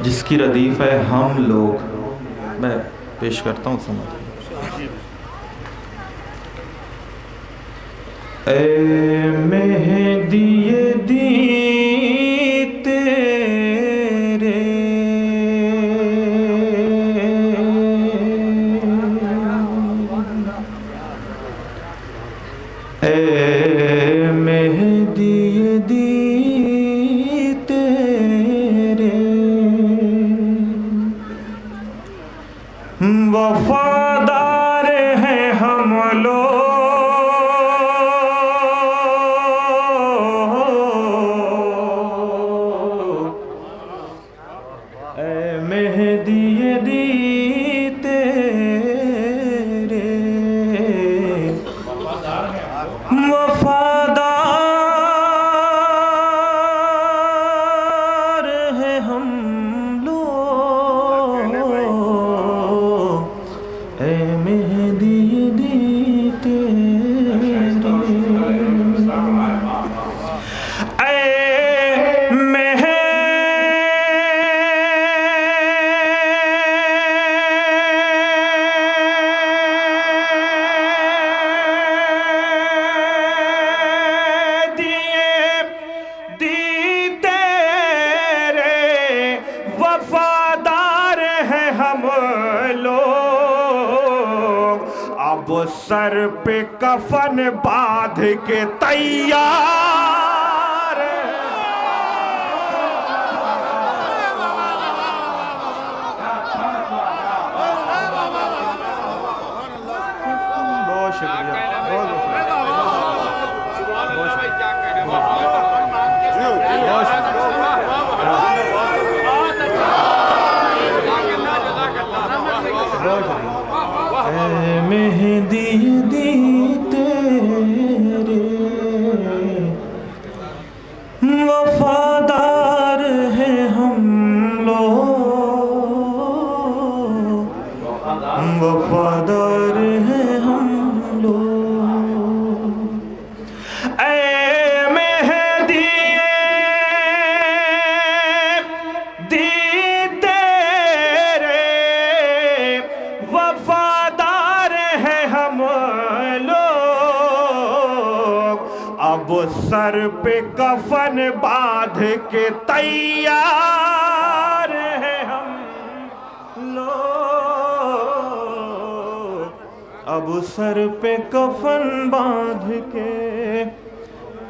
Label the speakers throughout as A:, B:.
A: جس کی ردیف ہے ہم لوگ، میں پیش کرتا ہوں سمجھ۔ اے مہدی دی تیرے اے مہدی دی تیرے وفادار ہیں ہم لوگ، اے مہدی دی تیرے وفادار ہیں ہم لوگ، اے مہدی دی تیرے اے مہدی دی تیرے وفادار ہیں ہم لوگ، اب سر پہ کفن باندھ کے تیار بہت شکریہ، اے مہدی دی تیرے وفادار ہیں ہم لوگ، وفادار ہیں ہم لوگ، اے مہدی دی تیرے وفادار ہیں ہم لوگ، اب سر پہ کفن باندھ کے تیار ہیں ہم لوگ، اب سر پہ کفن باندھ کے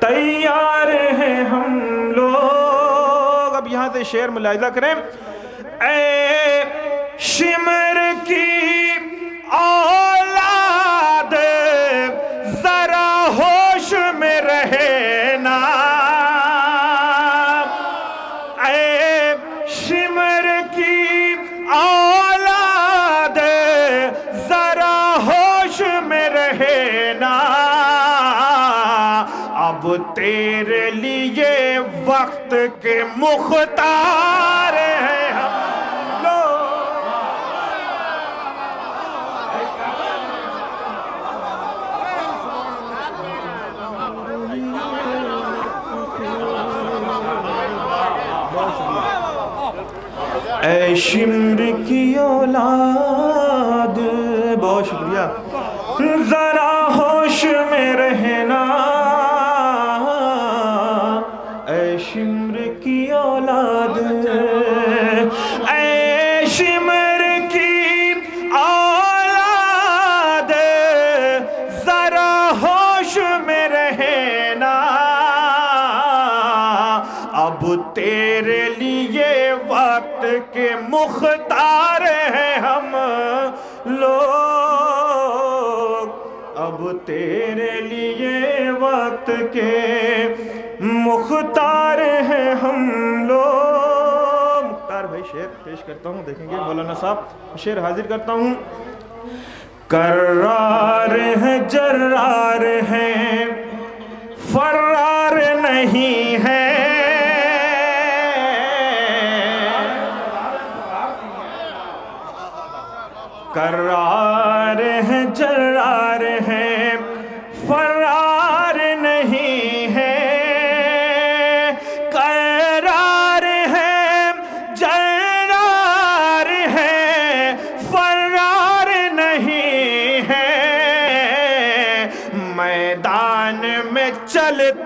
A: تیار ہیں ہم لوگ۔ اب یہاں سے شعر ملاحظہ کریں، اے شمر کی اولاد ذرا ہوش میں رہنا، اے شمر کی اولاد ذرا ہوش میں رہنا، اب تیرے لیے وقت کے مختار ہیں ہم لوگ۔ اے شمر کی اولاد، بہت شکریہ، ذرا ہوش میں رہنا، اے شمر کی اولاد، اے شمر کی اولاد ذرا ہوش میں رہنا، اب تیرے لیے وقت کے مختار ہیں ہم لوگ، اب تیرے لیے وقت کے مختار ہیں ہم لوگ۔ مختار بھائی شعر پیش کرتا ہوں، دیکھیں گے مولانا صاحب، شعر حاضر کرتا ہوں۔ کرار ہے جرار ہیں فرار نہیں ہے، کرار ہے جرار ہیں فرار نہیں ہے، کرار ہے جرار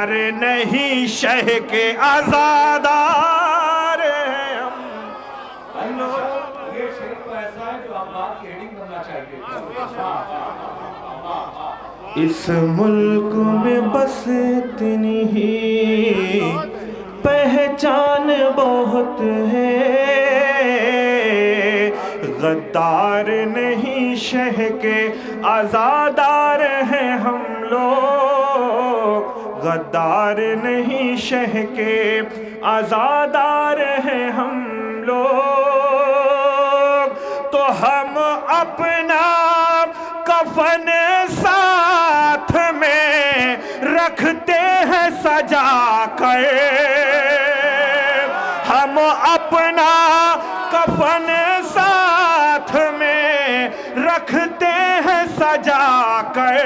A: غدار نہیں شہ کے آزادار ہیں ہم لوگ.
B: یہ شعر تو ایسا ہے جو آپ کی ہیڈنگ بننا چاہیے.
A: اس ملک میں بس اتنی ہی پہچان بہت ہے، غدار نہیں شہ کے آزادار ہیں ہم لوگ، غدار نہیں شہ کے آزادار ہیں ہم لوگ. تو ہم اپنا کفن ساتھ میں رکھتے ہیں سجا کر، ہم اپنا کفن ساتھ میں رکھتے ہیں سجا کر.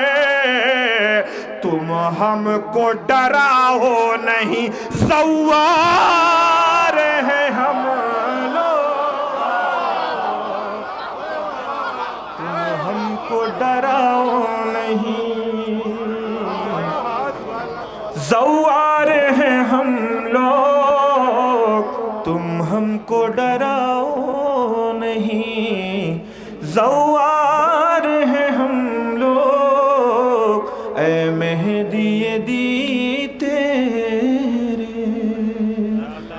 A: تم ہم کو ڈراؤ نہیں، سوار ہیں ہم لوگ، تم ہم کو ڈراؤ نہیں، زوار ہیں ہم لوگ، تم ہم کو ڈراؤ نہیں، زوار ہیں ہم لوگ. اے مہدی دی تیرے،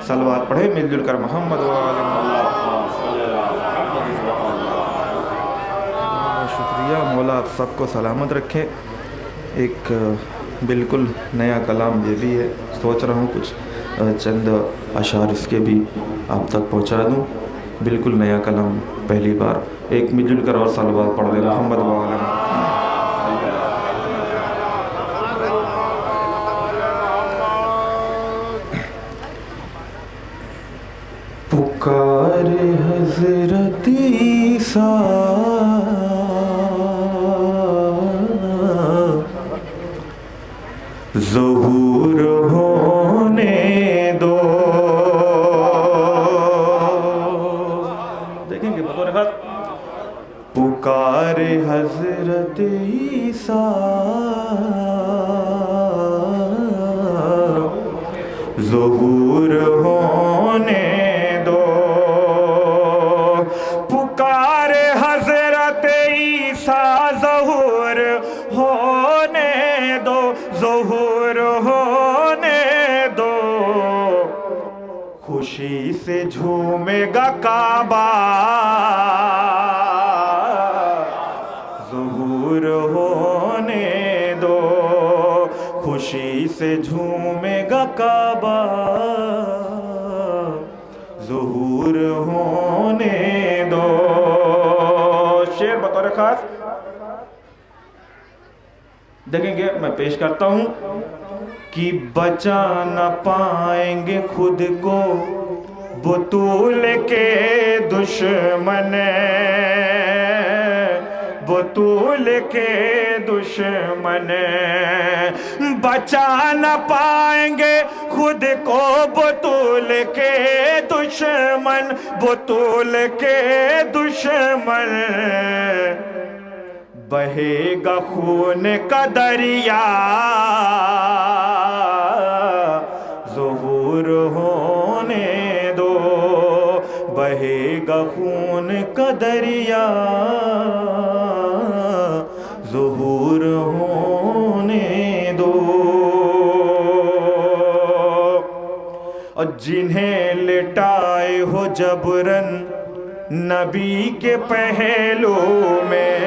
A: صلوات پڑھے مل جل کر محمد وآل محمد. شکریہ، مولا آپ سب کو سلامت رکھے. ایک بالکل نیا کلام یہ بھی ہے، سوچ رہا ہوں کچھ چند اشعار اس کے بھی آپ تک پہنچا دوں. بالکل نیا کلام، پہلی بار. ایک مل جل کر اور صلوات پڑھ لیں محمد وآل محمد. پکار حضرت عیسیٰ ظہور ہونے دو. دیکھیں گے بطور خط. پکار حضرت عیسیٰ ظہور ہونے دو، پکار حضرت عیسیٰ ظہور ہونے دو، ظہور ہونے دو. خوشی سے جھومے گا کعبہ، ظہور ہونے دو. خوشی سے جھومے گا کعبہ، ظہور ہونے دو. شعر بطور خاص دیکھیں گے، میں پیش کرتا ہوں. کہ بچا نہ پائیں گے خود کو بطول کے دشمن، بطول کے دشمن. بچا نہ پائیں گے خود کو بطول کے دشمن، بطول کے دشمن. بہے گا خون کا دریا، ظہور ہونے دو. بہے گا خون کا دریا، ظہور ہونے دو. اور جنہیں لٹائے ہو جبرن نبی کے پہلو میں،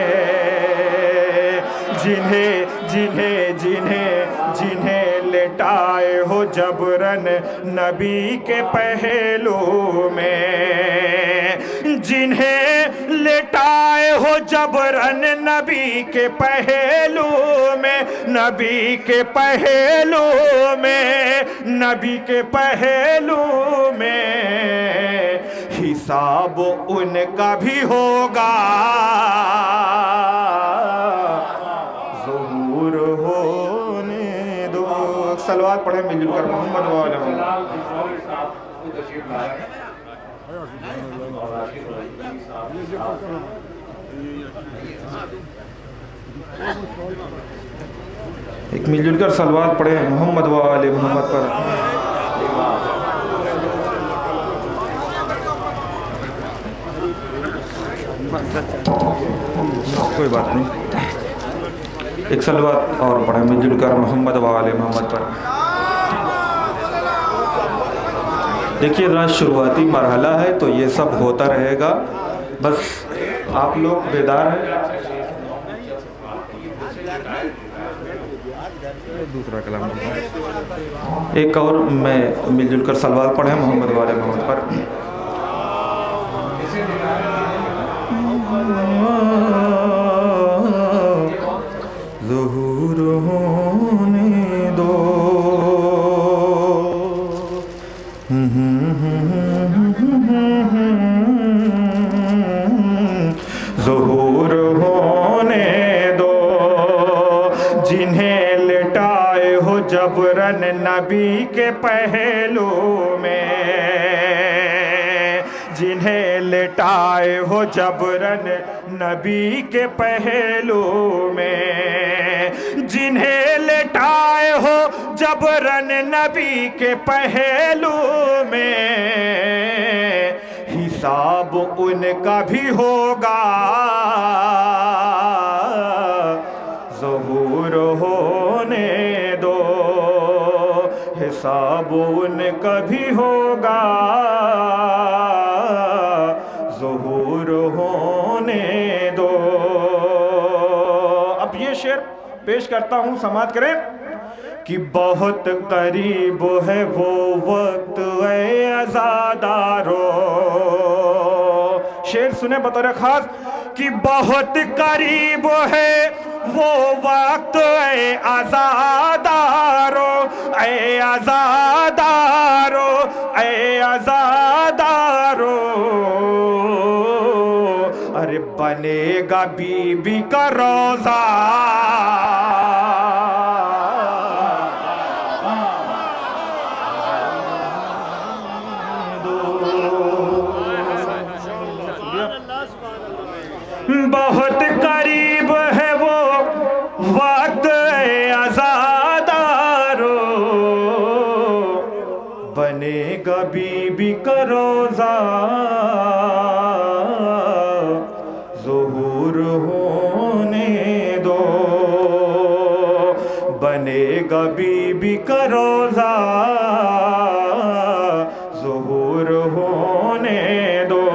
A: جنہیں جنہیں جنہیں جنہیں لٹائے ہو جبرن نبی کے پہلو میں، جنہیں لٹائے ہو جبرن نبی کے پہلو میں، نبی کے پہلو میں، نبی کے پہلو میں. حساب ان کا بھی ہوگا، ظہور ہونے دو. صلوات پڑھیں مل جل کر محمد وآل محمد. ایک مل جل کر صلوات پڑھیں محمد و آل محمد پر. کوئی بات نہیں, ایک صلوات اور پڑھیں مل جل کر محمد و آل محمد پر. دیکھیے ذرا شروعاتی مرحلہ ہے تو یہ سب ہوتا رہے گا, بس آپ لوگ بیدار ہیں. دوسرا کلام ایک اور میں مل جل کر صلوات پڑھیں محمد و آل محمد پر. ظہور ہونے دو, ظہور ہونے دو, جنہیں لٹائے ہو جبرن نبی کے پہلو میں, جنہیں لٹائے ہو جبرن نبی کے پہلو میں, جنہیں لٹائے ہو جبرن نبی کے پہلو میں, حساب ان کا بھی ہوگا ظہور ہونے دو, حساب ان کا بھی ہوگا ظہور ہونے دو. اب یہ شعر پیش کرتا ہوں, سماعت کریں. کہ بہت قریب ہے وہ وقت اے عزادارو, شعر سنیں بطور خاص, کہ بہت قریب ہے وہ وقت اے عزادارو, اے عزادارو, اے عزادارو, ارے بنے گا بی بی کا روزہ, بہت قریب ہے وہ وقت عزادارو, بنے گا بی بی کا روزہ ظہور ہونے دو, بنے گا بی بی کا روزہ ظہور ہونے دو.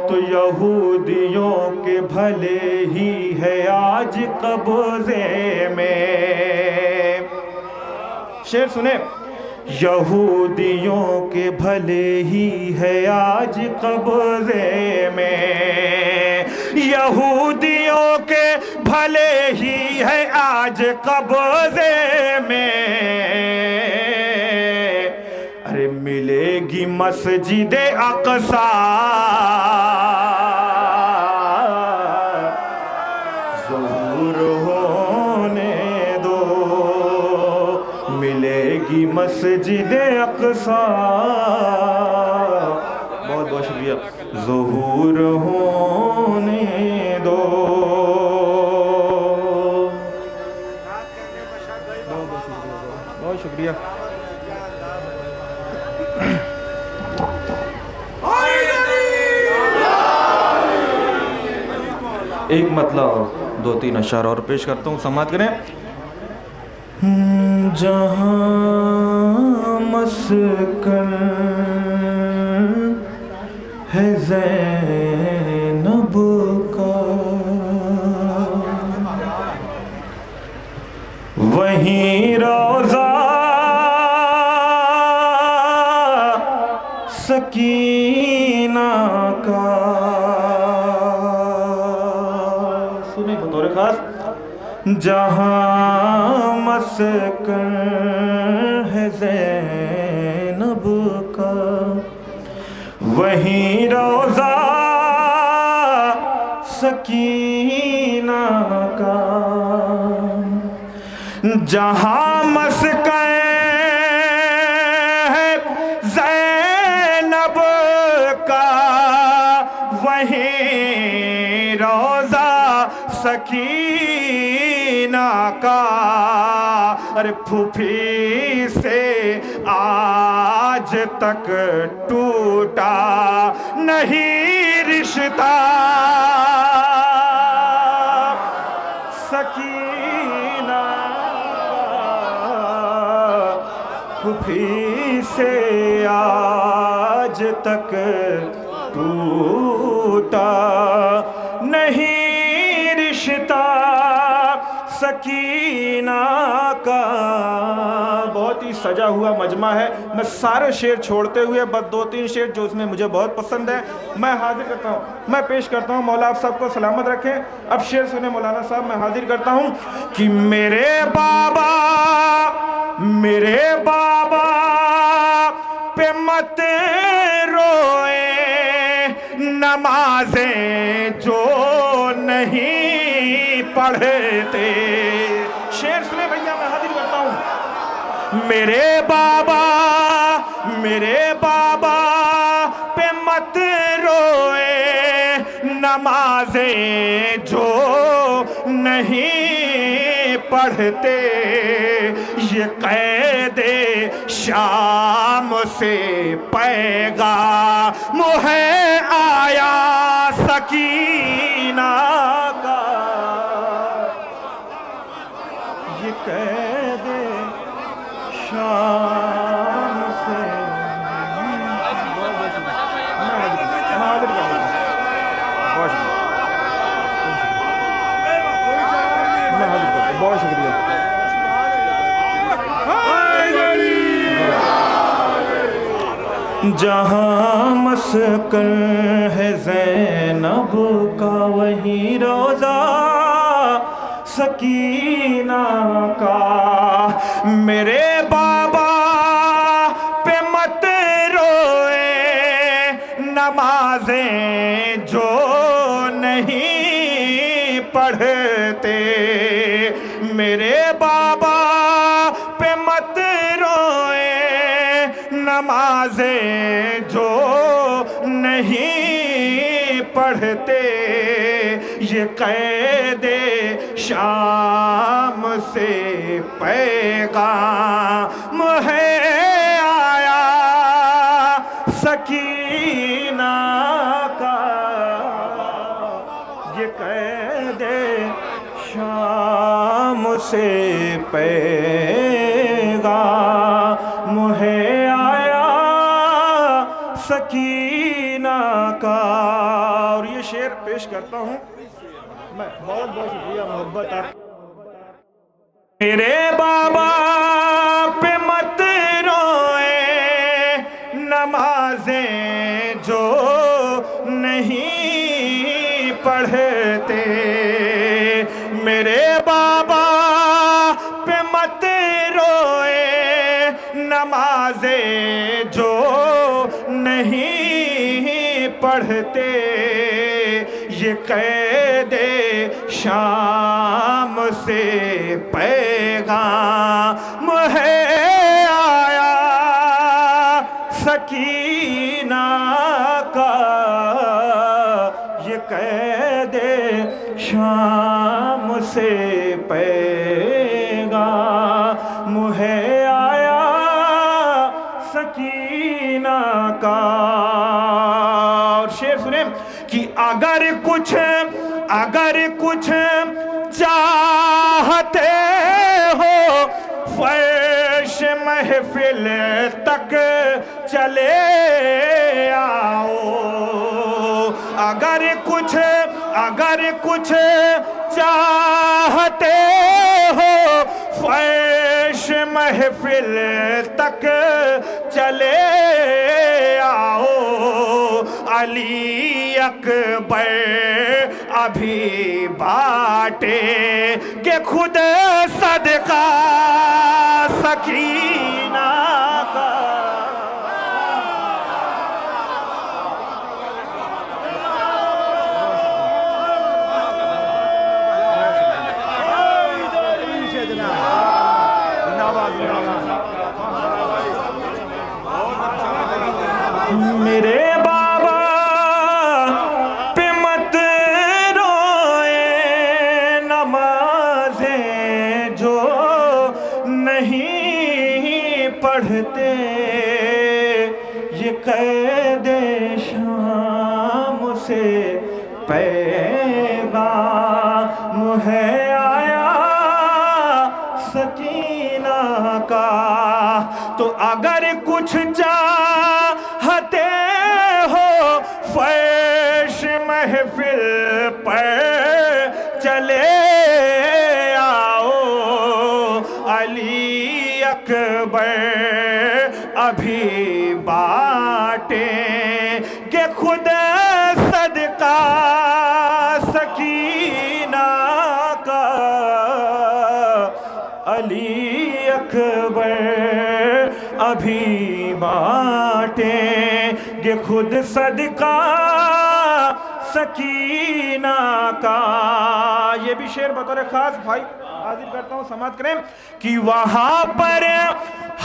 A: تو یہودیوں کے بھلے ہی ہے آج قبضے میں, شعر سنیں. یہودیوں کے بھلے ہی ہے آج قبضے میں, یہودیوں کے بھلے ہی ہے آج قبضے میں, ارے ملے گی مسجد اقصی ظہور ہونے دو, ملے گی مسجد اقصی, بہت بہت شکریہ, ظہور ہونے دو. بہت شکریہ. ایک مطلع اور 2-3 اشعار اور پیش کرتا ہوں, سماعت کریں. جہاں مسکن ہے زینب کا وہیں روضہ سکینہ کا, سنیں بطور خاص. جہاں مسکن ہے زینب کا وہیں روضہ سکینہ کا, جہاں مسکن ہے زینب کا وہیں روضہ سکینہ کا، ارے پھوپھی سے آج تک ٹوٹا نہیں رشتہ، سکینہ پھوپھی سے آج تک ٹوٹا نہیں رشتہ سکینہ کا۔ بہت ہی سجا ہوا مجمع ہے، میں سارے شعر چھوڑتے ہوئے بس 2-3 شعر جو اس میں مجھے بہت پسند ہے میں حاضر کرتا ہوں، میں پیش کرتا ہوں۔ مولا آپ سب کو سلامت رکھیں۔ اب شعر سنیں مولانا صاحب، میں حاضر کرتا ہوں کہ میرے بابا پہ مت روئے نمازیں جو نہیں پڑھتے۔ شعر سنے بھیا، میں حاضر کرتا ہوں۔ میرے بابا پہ مت روئے نمازیں جو نہیں پڑھتے، یہ قید شام سے پیغام ہے آیا سکینہ کا، یہ قید شام سے بہت شکریہ۔ جہاں مسکن ہے زینب کا وہی روضہ سکینہ کا، میرے بابا پہ مت روئے نمازیں جو نہیں پڑھتے، میرے بابا پہ مت روئے نمازیں جو نہیں پڑھتے، یہ قید شام سے پیغام ہے آیا سکینہ کا، یہ قید شام سے پیغام ہے آیا سکینہ کا۔ اور یہ شعر پیش کرتا ہوں میں، بہت بہت شکریہ محبت آپ۔ میرے بابا پہ مت روئے نمازیں جو نہیں پڑھتے، میرے بابا پہ مت روئے نمازیں جو نہیں پڑھتے، یہ قید شام سے پیغام ہے آیا سکینہ کا، یہ قید شام سے پیغام ہے آیا سکینہ کا۔ اور شعر سنیں کہ اگر کچھ چاہتے ہو فرش محفل تک چلے آؤ، اگر کچھ چاہتے ہو فرش محفل تک چلے آؤ، علی اکبر ابھی بانٹے کہ خود صدقہ سکینہ کا، میرے بابا پہ مت روئے پڑھتے یہ قید شام سے پیغام ہے آیا سکینہ کا، تو اگر کچھ چاہتے ہو فرش محفل پر چلے آؤ، علی اکبر ابھی بانٹیں کہ خود صدقہ سکینہ کا، علی اکبر ابھی بانٹیں کہ خود صدقہ سکینہ کا۔ یہ بھی شعر بطور خاص بھائی حاضر کرتا ہوں، سماعت کریں کہ وہاں پر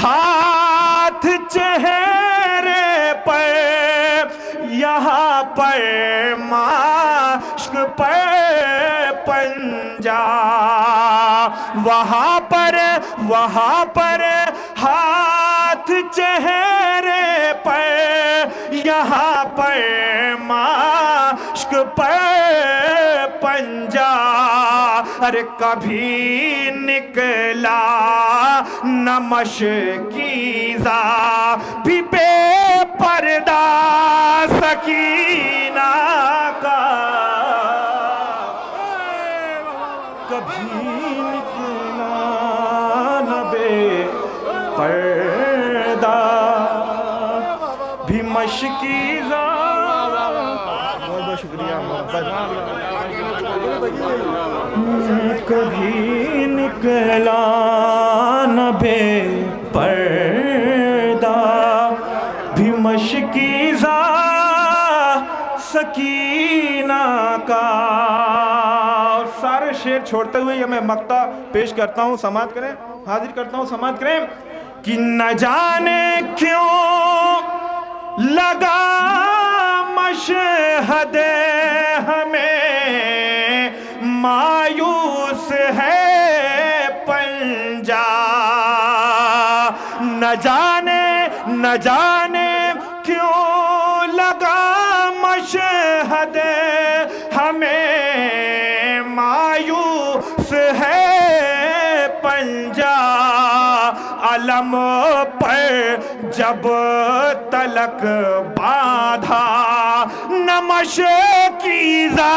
A: ہاتھ چہرے پر، یہاں پر مشک پر پنجہ، وہاں پر ہاتھ چہرے پر، یہاں پر مشک پر پنجہ، ارے کبھی نکلا نہ مشکیزہ بھی بے پردہ سکینہ کا، کبھی نکلا نہ بے پردہ بھی مشکیزہ۔ بہت بہت شکریہ محبت، کبھی نکلا نہ بے پردہ بھی مشکیزہ سکینہ کا۔ سارے شعر چھوڑتے ہوئے یہ میں مقطع پیش کرتا ہوں، سماعت کریں، حاضر کرتا ہوں، سماعت کریں کہ نہ جانے کیوں لگا مشہد ہمیں مایوس ہے پنجہ، نہ جانے کیوں لگا مشہد ہمیں مایوس ہے پنجہ، علم پر جب تلک باندھا نہ مشکیزہ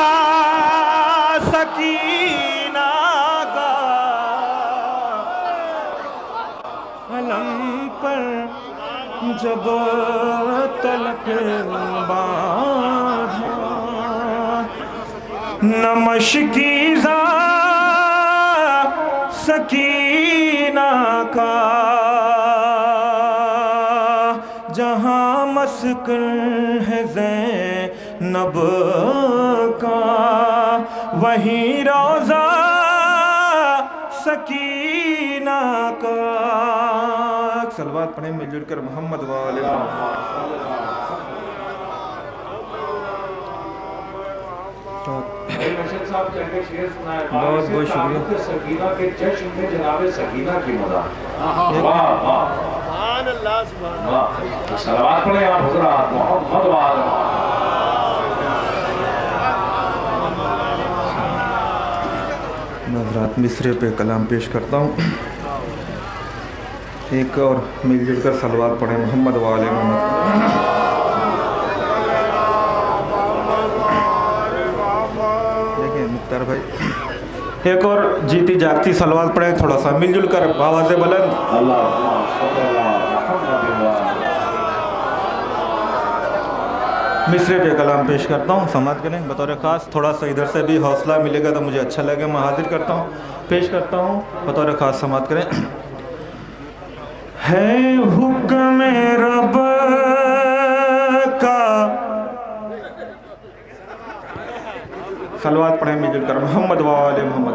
A: سکینہ کا، علم پر جب تلک باندھا نہ مشکیزہ سکینہ کا، جہاں مسکن ہے زینب کا وہیں روضہ سکینہ کا۔ صلوات پڑھیں مل جل کر محمد وآلہ بہت بہت شکریہ۔
B: سکینہ کے جشن میں جناب سکینہ کی مداح، واہ واہ صلوات پڑھیں آپ حضرات محمد وآلہ۔
A: حضرات مصرے پہ کلام پیش کرتا ہوں، ایک اور مل جل کر صلوات پڑھیں محمد وآلہ محمد۔ دیکھیں مختار بھائی، ایک اور جیتی جاگتی صلوات پڑھیں تھوڑا سا مل جل کر آواز بلند۔ مصرے پہ کلام پیش کرتا ہوں، سماعت کریں بطور خاص، تھوڑا سا ادھر سے بھی حوصلہ ملے گا تو مجھے اچھا لگے، میں حاضر کرتا ہوں، پیش کرتا ہوں بطور خاص، سماعت کریں۔ ہے حکم رب کا، صلوات پڑھیں مل جل کر محمد وآلہ محمد۔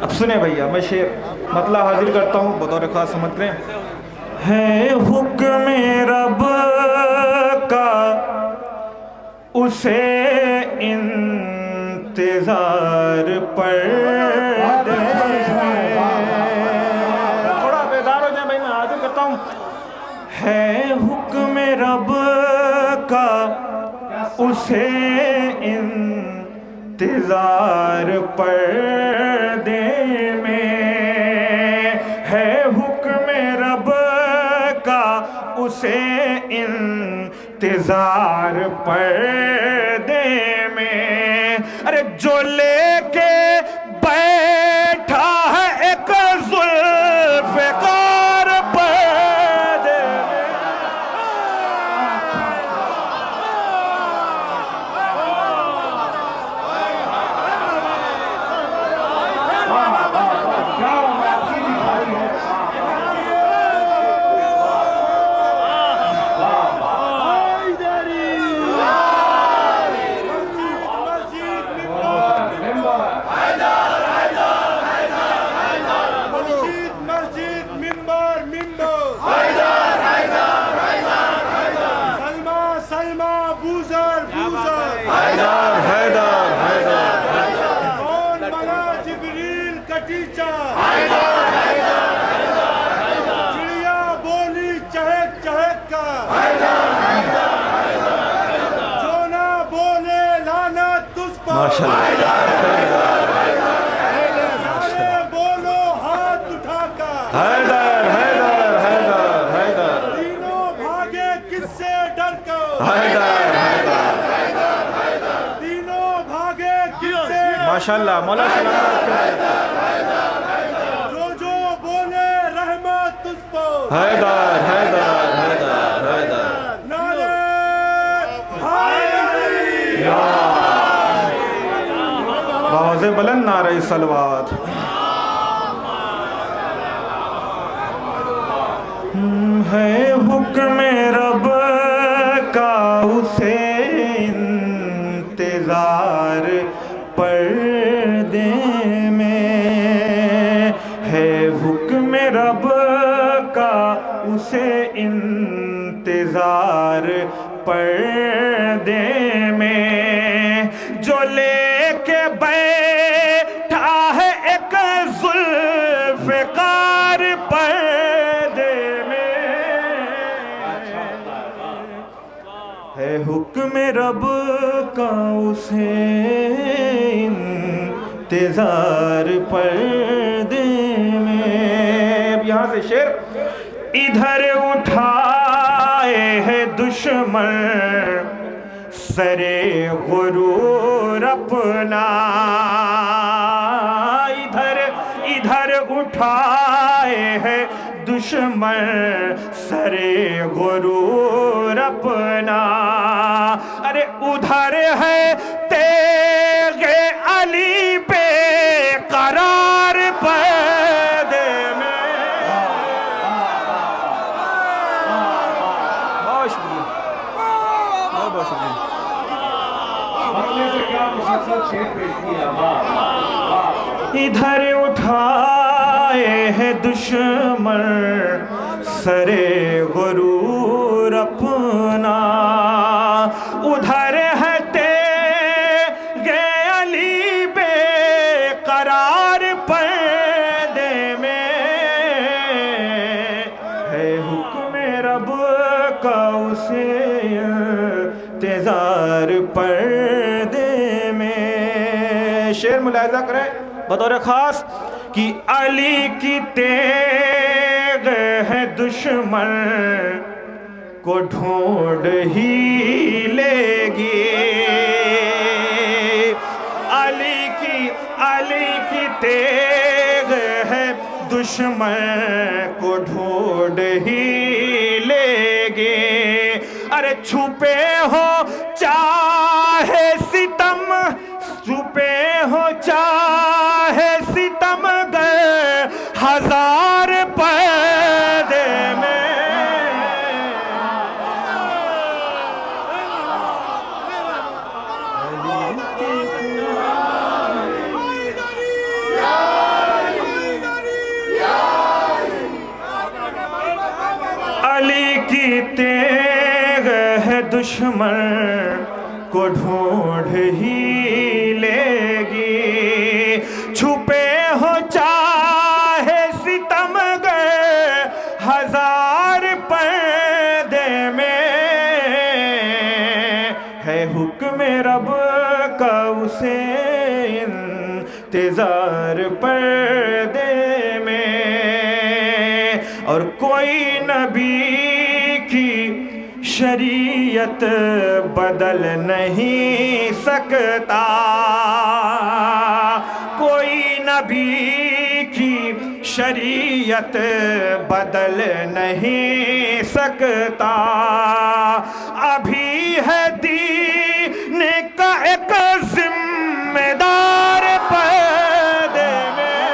A: اب سنیں بھئیہ، میں شعر مطلع حاضر کرتا ہوں بطور خاص، سمجھ کریں۔ ہے حکم رب کا اسے انتظار پردے ہے حکم رب کا اسے انتظار پردے میں، ہے حکم رب کا اسے انتظار پردے میں، ارے جو لے کے بیٹھا ہے ایک ذوالفقار پردے میں،
B: کیا بات کی دکھائی ہے.
C: چڑیا بولی چہک چہک کا، جو نہ بولے لعنت تجھ پر، سارے بولو ہاتھ اٹھا کر،
A: حیدر حیدر حیدر حیدر
C: تینوں بھاگے کس سے ڈر کر، تینوں بھاگے کس سے،
A: ماشاءاللہ مولا سلامت
C: جو بولے رحمت تجھ پر،
A: حیدر حیدر حیدر حیدر
C: نعرے حیدری،
A: آواز بلند نعرہ صلوات. ہے حکم رب کا اسے انتظار پردے میں، ہے حکم رب کا اسے انتظار پردے میں، جو لے کے بیٹھا ہے ایک ذوالفقار پردے میں، ہے حکم رب کا اسے انتظار پردے میں. یہاں سے شعر، ادھر اٹھائے ہے دشمن سرے غرور اپنا، ادھر اٹھائے ہے دشمن سرے غرور اپنا، ارے ادھر ہے تیغ علی بے قرار پردے میں. بہت شکریہ، بہت شکریہ.
B: بنگلے سے کیا مسلسل شعر پیش کیا.
A: ادھر اٹھائے ہے دشمن سرے غرور اپنا، ادھر ہے تیغ علی بے قرار پردے میں، ہے حکم رب کا اسے انتظار پردے میں. شعر ملاحظہ کریں بطور خاص کہ علی کی تیغ ہے دشمن کو ڈھونڈ ہی لے گی، علی کی تیغ ہے دشمن کو ڈھونڈ ہی لے گی، ارے چھپے ہو چاہے ستم، چھپے ہو چاہے ستم گر ہزار پردے میں، علی کی تیغ ہے دشمن کو ڈھونڈ ہی لے گی، چھپے ہو چاہے ستم گر ہزار پر ہے حکم رب کا اسے انتظار پردے میں، اور کوئی نبی کی شریعت بدل نہیں سکتا، کوئی نبی کی شریعت بدل نہیں سکتا، ابھی ہے دین کا ایک ذمہ دار پردے میں،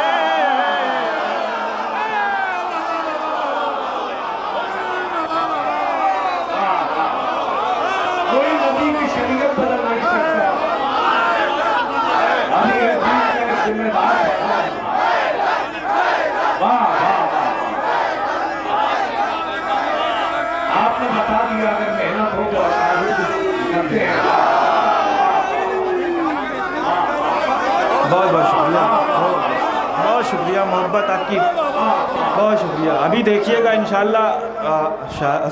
B: کوئی نبی کی شریعت بدل نہیں سکتا، ابھی ہے دین کا ایک ذمہ دار ہے۔ آپ نے بتا دیا اگر محنت ہو تو کرتے ہیں۔
A: بہت بہت شکریہ، بہت شکریہ، محبت آپ کی، بہت شکریہ۔ ابھی دیکھیے گا انشاءاللہ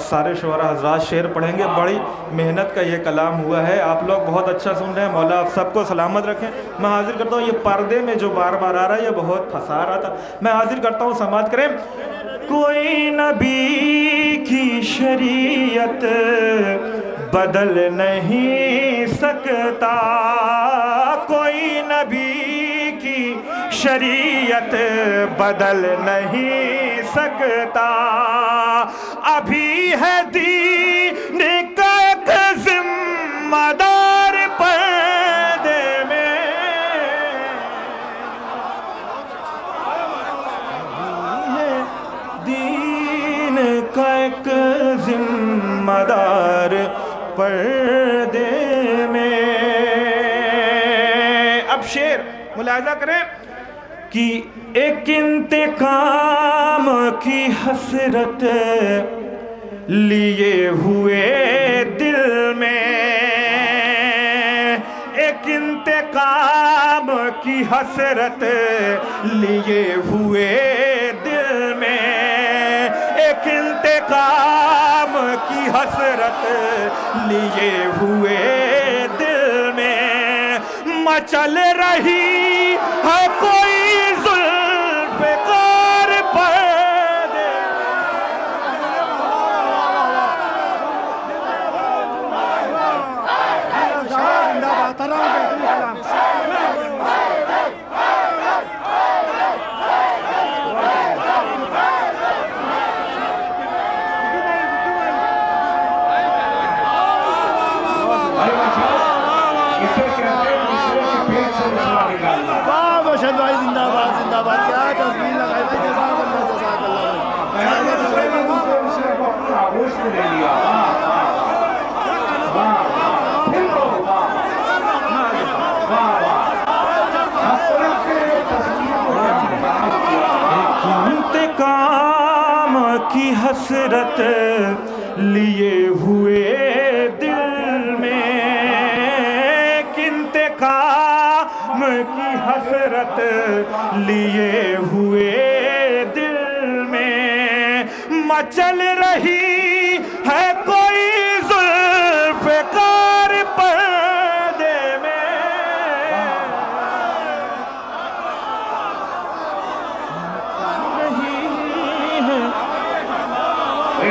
A: سارے شعراء حضرات شعر پڑھیں گے، بڑی محنت کا یہ کلام ہوا ہے، آپ لوگ بہت اچھا سن رہے ہیں، مولا آپ سب کو سلامت رکھیں۔ میں حاضر کرتا ہوں، یہ پردے میں جو بار بار آ رہا ہے یہ بہت پھنسا رہا تھا، میں حاضر کرتا ہوں، سماعت کریں۔ کوئی نبی کی شریعت بدل نہیں سکتا، کوئی نبی کی شریعت بدل نہیں سکتا، ابھی ہے دین کا ایک ذمہ دار پردے میں، دین کا ایک ذمہ دار پردے میں۔ اب شعر ملاحظہ کریں کہ ایک انتقام کی حسرت لیے ہوئے دل میں، ایک انتقام کی حسرت لیے ہوئے دل میں، ایک انتقام کی حسرت لیے ہوئے دل میں، مچل رہی ہے کوئی ذوالفقار پردے،
B: اسے کہتے ہیں دوسرے کے پیٹ سے رسوا نکالنا۔
C: زندہ باد زندہ باد، کیا تصویر لگائی بھائی، جزاک اللہ جزاک اللہ۔
B: میں نے دوسرے کو اپنی آغوش میں لے لیا۔ پھر تو
A: انتقام کی حسرت لیے ہوئے دل میں، ایک انتقام کی حسرت لیے ہوئے دل میں، مچل رہی ہے کوئی ذوالفقار پردے میں،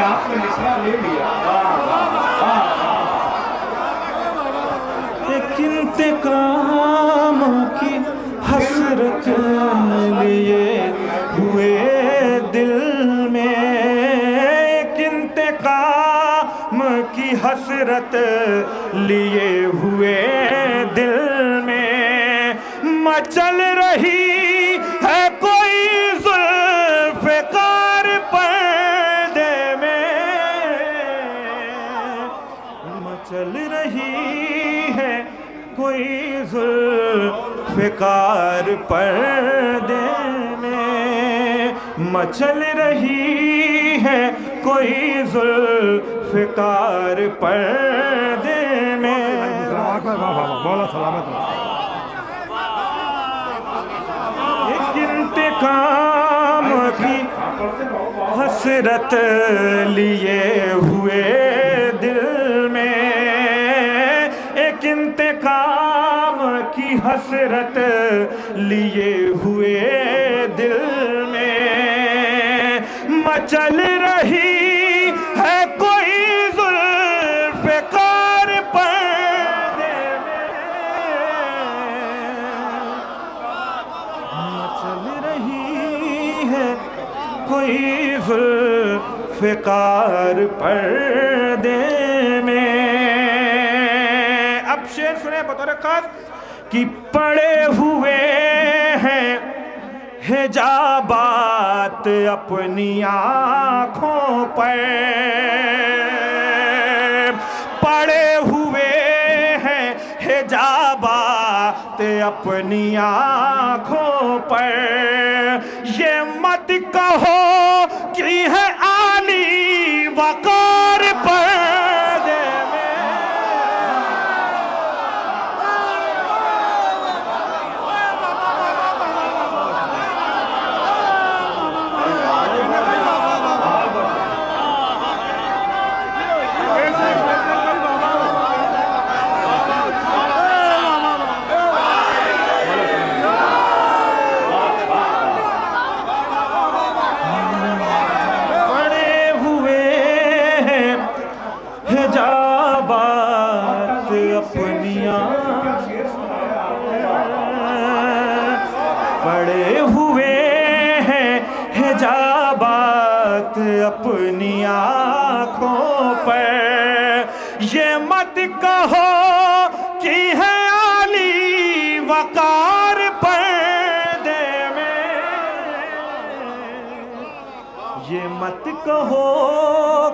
B: آپ نے مصرع لے لیا۔
A: ایک انتقام کی حسرت لیے ہوئے دل میں، ایک انتقام کی حسرت لیے ہوئے دل میں، مچل رہی ہے کوئی ذوالفقار پردے میں، مچل رہی ہے کوئی ذوالفقار پردے میں، مچل رہی ہے کوئی ذوالفقار پردے میں۔
C: مولا سلامت رہو۔
A: ایک انتقام کی حسرت لیے ہوئے دل میں، حسرت لیے ہوئے دل میں مچل رہی ہے کوئی زلف کار پردے میں مچل رہی ہے کوئی زلف کار پردے میں اب شعر سنیں بطور خاص کہ پڑے ہوئے ہیں حجابات اپنی آنکھوں پر پڑے ہوئے ہیں حجابات اپنی آنکھوں پر یہ مت کہو کہ ہے عالی وقار پردے میں پڑے ہوئے ہیں حجابات اپنی آنکھوں پر یہ مت کہو کہ ہے عالی وقار پردے میں یہ مت کہو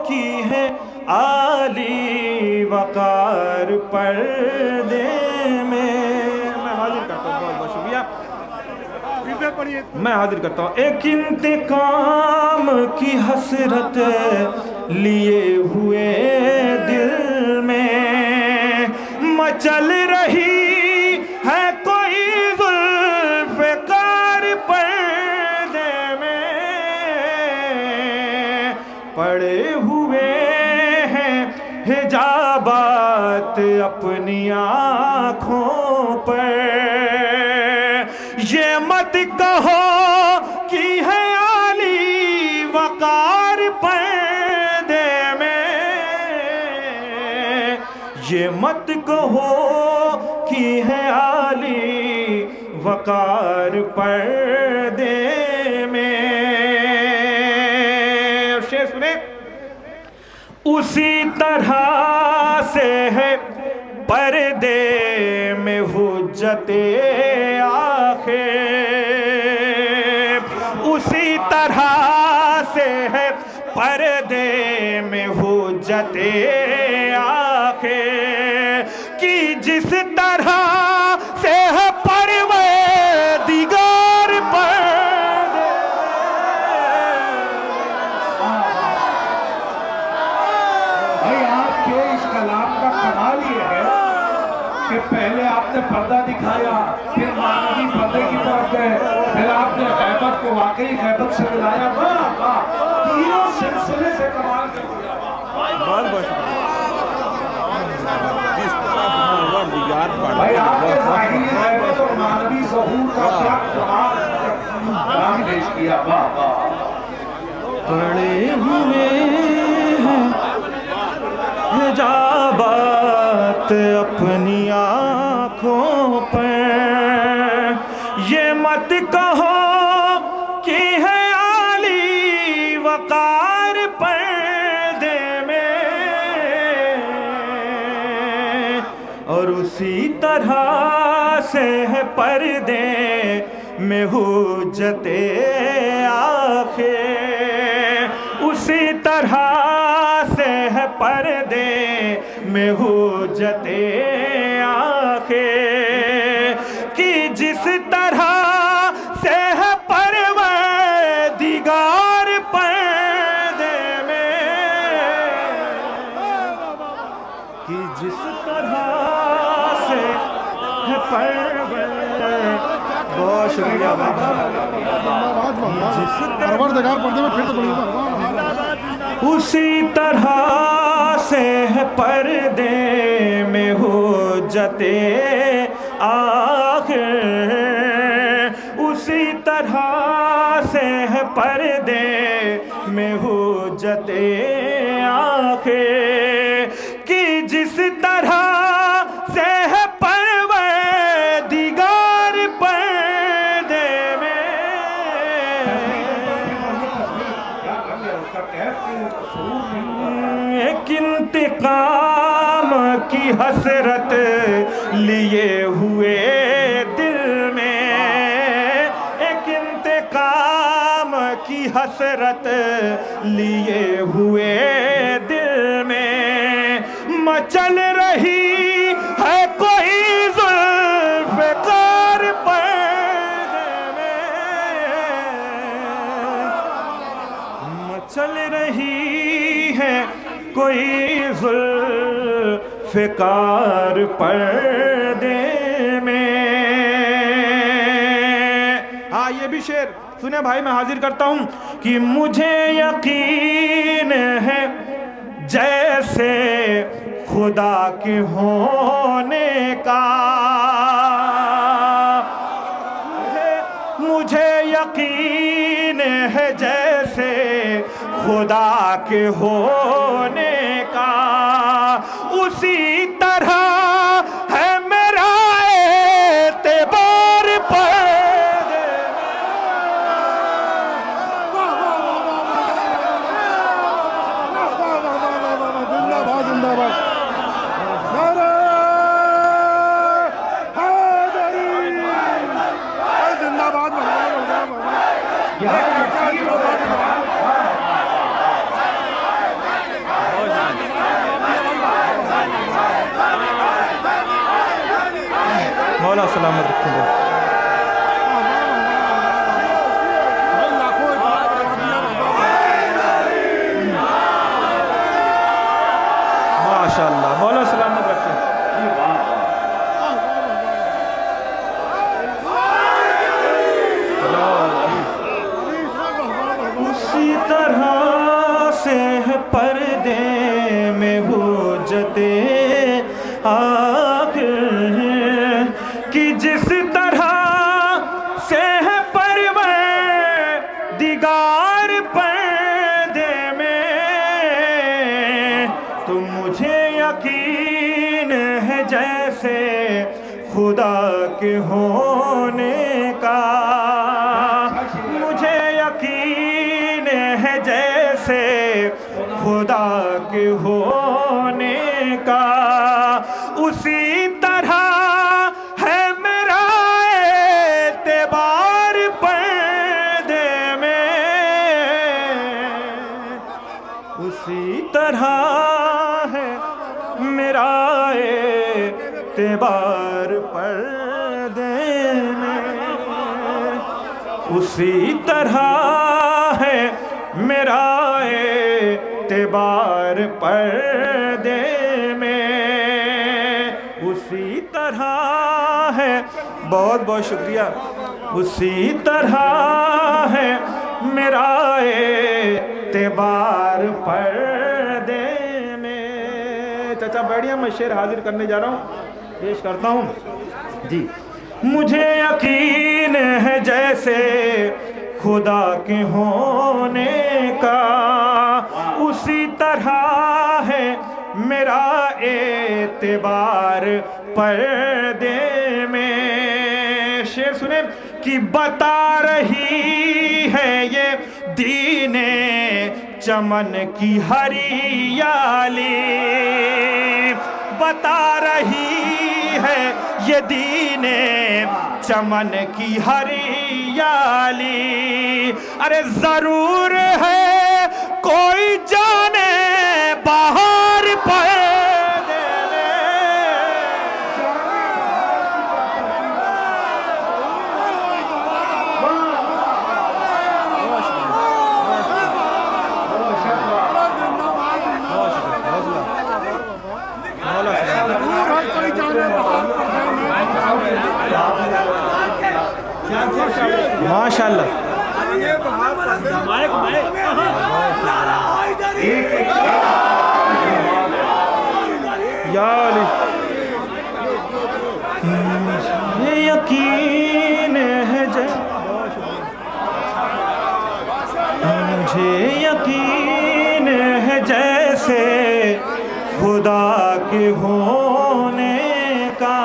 A: کہ ہے عالی وقار پردے میں حاضر کرتا ہوں بہت بہت شکریہ میں حاضر کرتا ہوں ایک انتقام کی حسرت لیے ہوئے دل میں مچل رہی ہے کوئی زلف کار پردے میں پڑے ہوئے ہیں حجابات اپنی آنکھوں پر یہ مت کہو کہ ہے عالی وقار پردے میں یہ مت کہو کہ ہے عالی وقار پردے میں شعر سنیں اسی طرح سے ہے پردے میں حجت آخر اسی طرح سے ہے پردے میں حجت آخر کہ جس طرح سے ہے پروردگار پردے
B: بھائی آپ کے اس کلام کا کمال یہ ہے کہ پہلے آپ نے پردہ دکھایا پھر مانوی پردے کی طرف گئے پھر آپ نے غیبت کو واقعی غیبت سے ملایا تینوں سلسلے سے کمال کر دیا
A: بہت بہت شکریہ
B: بھائی آپ نے ظاہری غیبت اور مانوی ظہور کا کیا کلام پیش کیا واہ واہ
A: پڑے ہوئے ہیں حجابات اپنی آنکھوں پر یہ مت کہو کہ ہے عالی وقار پردے میں اور اسی طرح سے ہے پردے میں حجت آخر اسی طرح سے ہے پردے میں حجت آخر کہ جس طرح سے ہے پروردگار پردے میں کہ جس طرح سے ہے بہت شکریہ اسی طرح سے ہے پردے میں حجت آخر طرح سے ہے پردے میں حجت آخر کہ جس طرح سے ہے پروردگار پردے میں ایک انتقام کی حسرت لیے ہوئے دل میں ایک انتقام کی حسرت لیے ہوئے دل میں مچل رہی ہے کوئی ذوالفقار پردے میں مچل رہی ہے کوئی ذوالفقار پردے میں. ہاں یہ بھی شعر سنیں بھائی میں حاضر کرتا ہوں کہ مجھے یقین ہے جیسے خدا کے ہونے کا مجھے یقین ہے جیسے خدا کے ہونے کا اسی طرح ہے میرا اعتبار پردے
C: زندہ باد زندہ باد نعرہ حیدری زندہ باد
A: مولا سلامت رکھیں گے. ماشاءاللہ مولا سلامت رکھیں. اسی طرح سے ہے پردے میں حجت آخر کہ جس طرح سے ہے پروردگار پردے میں تو مجھے یقین ہے جیسے خدا کے ہونے کا مجھے یقین ہے جیسے خدا کے ہونے کا اسی طرح ہے میرا اعتبار پردے میں اسی طرح ہے میرا اعتبار پردے میں اسی طرح ہے میرا اعتبار پردے میں اسی طرح ہے. بہت بہت شکریہ. اسی طرح ہے میرا اعتبار پردے میں. چچا بیٹھیے میں شعر حاضر کرنے جا رہا ہوں پیش کرتا ہوں جی. مجھے یقین ہے جیسے خدا کے ہونے کا اسی طرح ہے میرا اعتبار پردے میں. شعر سنیں کہ بتا رہی ہے یہ دین چمن کی ہریالی بتا رہی ہے یہ دین چمن کی ہریالی. ارے ضرور ہے کوئی جانے باہر پردے میں ماشاءاللہ. یا علی یہ یقین ہے خدا کے ہونے کا،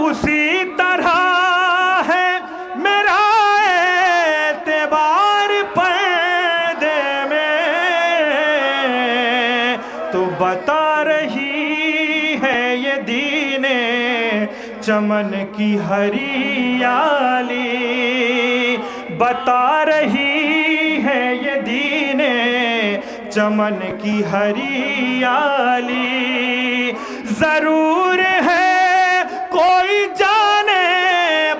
A: اسی طرح ہے میرا اعتبار پردے میں، تو بتا رہی ہے یہ دین چمن کی ہریالی، بتا رہی ہے یہ دین چمن کی ہریالی، ضرور ہے کوئی جانے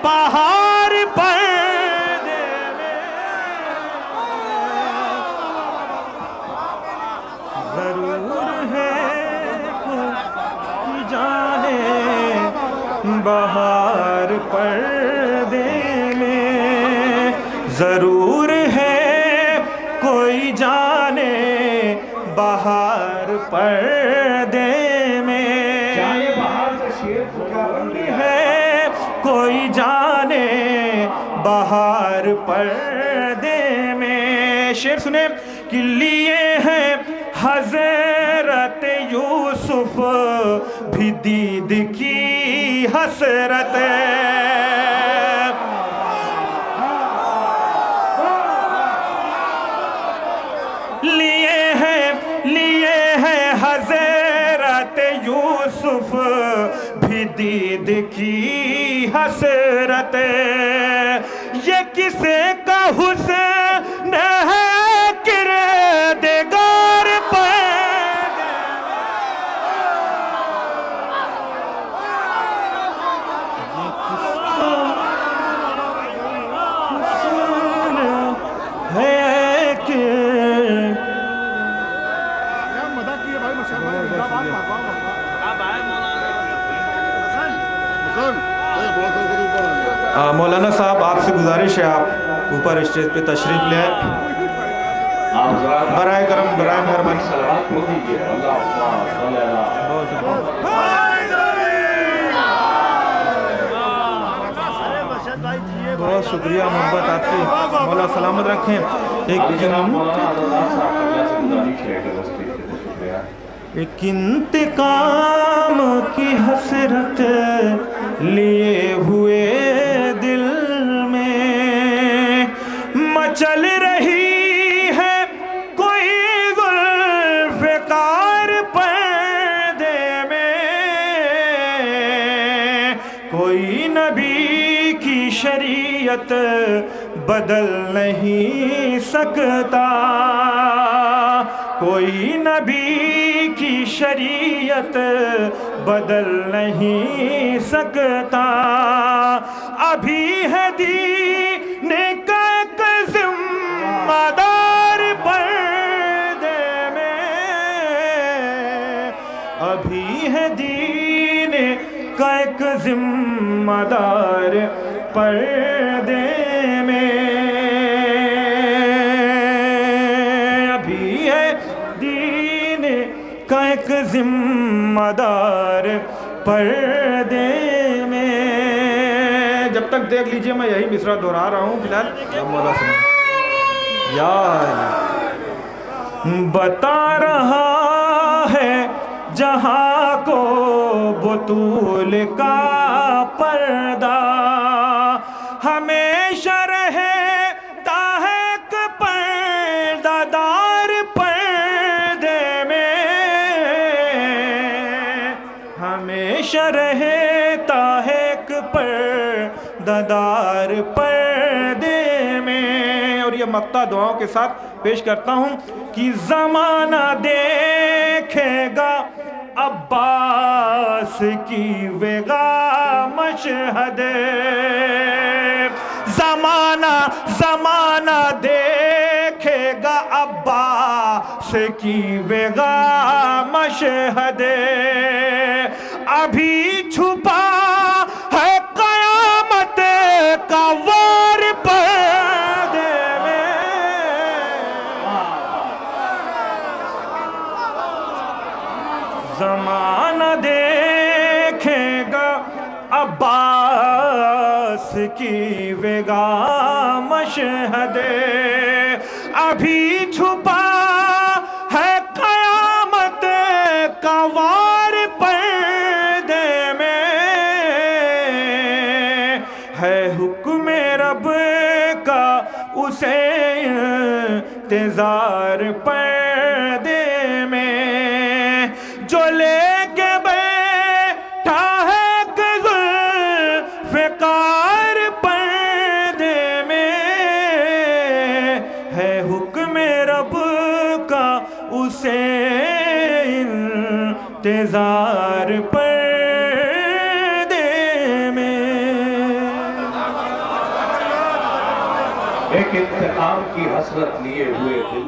A: بہار پردے میں، ضرور ہے کوئی جانے بہار پردے میں، ضرور ہے کوئی جانے بہار پردے میں،
B: جانے بہار کا شیر کو کیا بندی ہے؟
A: ہے کوئی جانے بہار پردے میں۔ شعر سنیں کہ لیے ہیں حضرت یوسف بھی دید کی حسرت، لیے ہیں حضرت یوسف بھی دید کی حسرت، یہ کسے کا حسن ہے کردگار پردے میں، ہے کہ مولانا صاحب آپ سے گزارش ہے آپ اوپر اسٹیج پہ تشریف لے آئیں، برائے کرم برائے مہربانی۔ بہت شکریہ محبت آپ کی، مولا سلامت رکھیں۔ ایک انتقام کی حسرت لیے ہوئے دل میں مچل رہی ہے کوئی ذوالفقار پردے میں، کوئی نبی کی شریعت بدل نہیں سکتا، کوئی نبی کی شریعت بدل نہیں سکتا، ابھی ہے دین کا ایک ذمہ دار پردے میں، ابھی ہے دین کا ایک ذمہ دار پردے میں، ابھی ہے دین کا ایک ذمہ دار پردے میں۔ جب تک دیکھ لیجئے میں یہی مصرع دہرا رہا ہوں فی الحال، مولا سنیں۔ یا بتا رہا ہے جہاں کو بطول کا پردہ، ہمیشہ رہتا ہے ایک پردہ دار پردے میں، ہمیشہ رہتا ہے ایک پردہ دار پردے میں۔ اور یہ مقطع دعاؤں کے ساتھ پیش کرتا ہوں کہ زمانہ دیکھے گا عباس کی وغا مشہد، زمانہ دیکھے گا عباس کی وغا مشہد، ابھی چھپا ہے قیامت کا وار پردے میں، زمانہ دیکھے گا عباس کی وغا مشہد، ابھی چھپا ہے قیامت اسے انتظار پردے میں جو لے کے بیٹھا ہے ذوالفقار پردے میں ہے حکم رب کا اسے انتظار پردے میں.
B: ایک انتقام کی حسرت لیے ہوئے دل